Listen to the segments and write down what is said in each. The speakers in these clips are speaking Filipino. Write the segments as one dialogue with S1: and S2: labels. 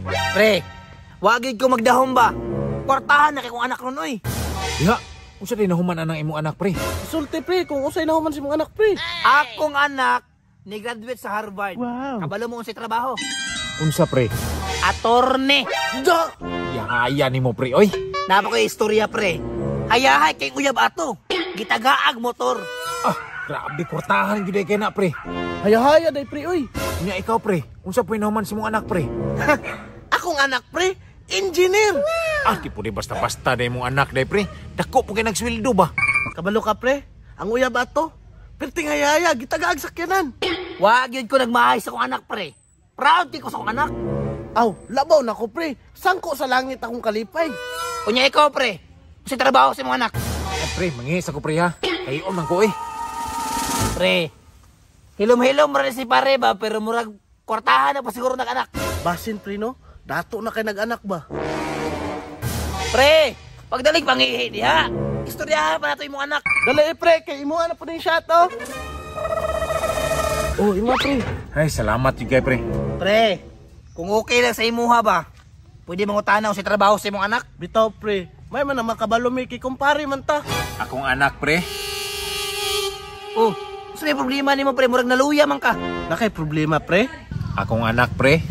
S1: Pre, wagid ko magdahom ba? Kwartahan na kay kong anak ron oy.
S2: Diha, unsa din nahuman anang imong anak pre?
S3: Sulti pre, kung usay na human si mong anak pre.
S1: Akong anak ni graduate sa Harvard.
S3: Wow.
S1: Kabalo mo unsay trabaho?
S2: Unsa pre?
S1: Atorne.
S3: Da!
S2: Yahaya nimo pre oy.
S1: Napa ko istorya pre. Hayahay kay uyab ato. Gitagaag motor.
S2: Ah, grabe kwartahan gyud kay na pre.
S3: Haya-haya day pre oy.
S2: Unya ikaw pre, unsa pa nahuman si imong anak pre?
S3: Akong anak pre, engineer.
S2: Ah, di po di basta-basta na imong anak day pre. Dako po kay nagsweldo ba?
S3: Kabalo ka pre, ang uyab ato. Perting haya-haya, gitagaag sakyanan.
S1: Wagid ko nagmahay sa kong anak pre. Proud ko sa kong anak.
S3: Aw, labaw na ko pre. Sangko sa langit akong kalipay.
S1: Unya ikaw pre. Unsay trabaho sa imong anak?
S2: Eh pre, mangihis ako pre ha. Kayon man ko eh.
S1: Pre. Hilom-hilom ra si pare ba pero murag kwartahan na pa siguro nag-anak.
S3: Basin pre no, dato na kay nag-anak ba?
S1: Pre, pagdalig pangihi diha. Istoryahan pa nato imong anak.
S3: Dali pre, kay imo na po din siya to. Oh, imo pre.
S2: Ay, salamat juga pre.
S1: Pre, kung okay lang sa imuha ba, pwede mangutana sa trabaho sa imong anak?
S3: Bitaw pre, may man na makabalo mi kay kumpare man ta.
S2: Akong anak pre.
S1: Oh, so may problema nimo pre, murag naluya man ka.
S3: Nakay problema pre.
S2: Akong anak pre.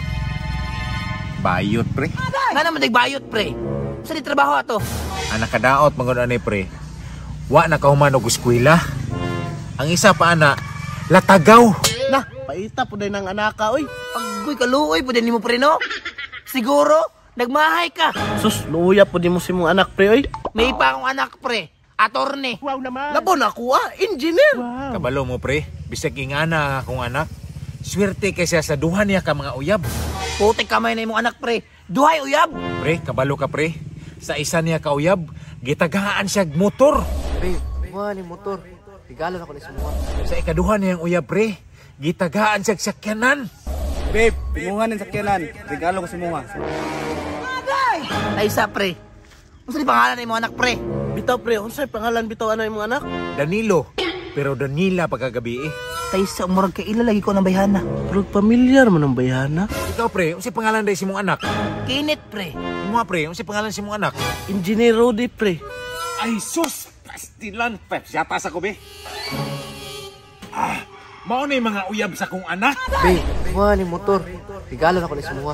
S2: Bayot pre.
S1: Nga naman nagbayot pre. Sa di trabaho ato?
S2: Anak kadaot mangod ani pre. Wa na kahuman og eskwela. Ang isa pa ana, latagaw.
S3: Nah, paita po din ng anaka oy.
S1: Agoy kaluoy pwede nimo pre no? Siguro nagmahay ka.
S3: Sus, luya po din mo si mong anak pre oy.
S1: May pa akong anak pre. Atorne.
S3: Wow naman. Labo na ako engineer. Wow.
S2: Kabalo mo pre, bisag ingana akong anak. Swerte kay siya sa duha niya ka mga uyab.
S1: Putik kamay na imong anak pre. Duhay uyab.
S2: Pre, kabalo ka pre. Sa isa niya ka uyab, gitagaan siya og motor.
S4: Pre, wala ni motor. Regalo na ko ni semua.
S2: Sa ikaduha niyang uyab pre, gitagaan siya og sakyanan.
S5: Babe, timungan ng sakyanan. Regalo ko si Munga.
S1: Ay isa pre. Unsa di pangalan na imong anak pre?
S3: Bitaw pre, unsay pangalan bitaw ano imong anak?
S2: Danilo, pero Danila pagkagabi eh.
S1: Taysa murag kay ila lagi ko ng bayhana.
S3: Pero pamilyar man ang bayana.
S2: Ikaw pre, unsay pangalan day si mong anak?
S1: Kinit pre.
S2: Imo pre, unsay pangalan si mong anak?
S3: Engineer Rudy pre.
S2: Ay sus, pastilan pep, siyata sa kubi. Ah, mao na yung mga uyab sa kong anak.
S4: Pre, wala ni motor. Regalo na ko ni semua.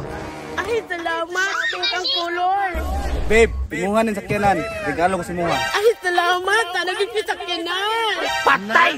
S6: Ay, salamat. Pink ang color.
S5: Babe, timungan ng sakyanan. Regalo ko si Munga.
S6: Ay, salamat. Sana din pisakyanan.
S1: Patay!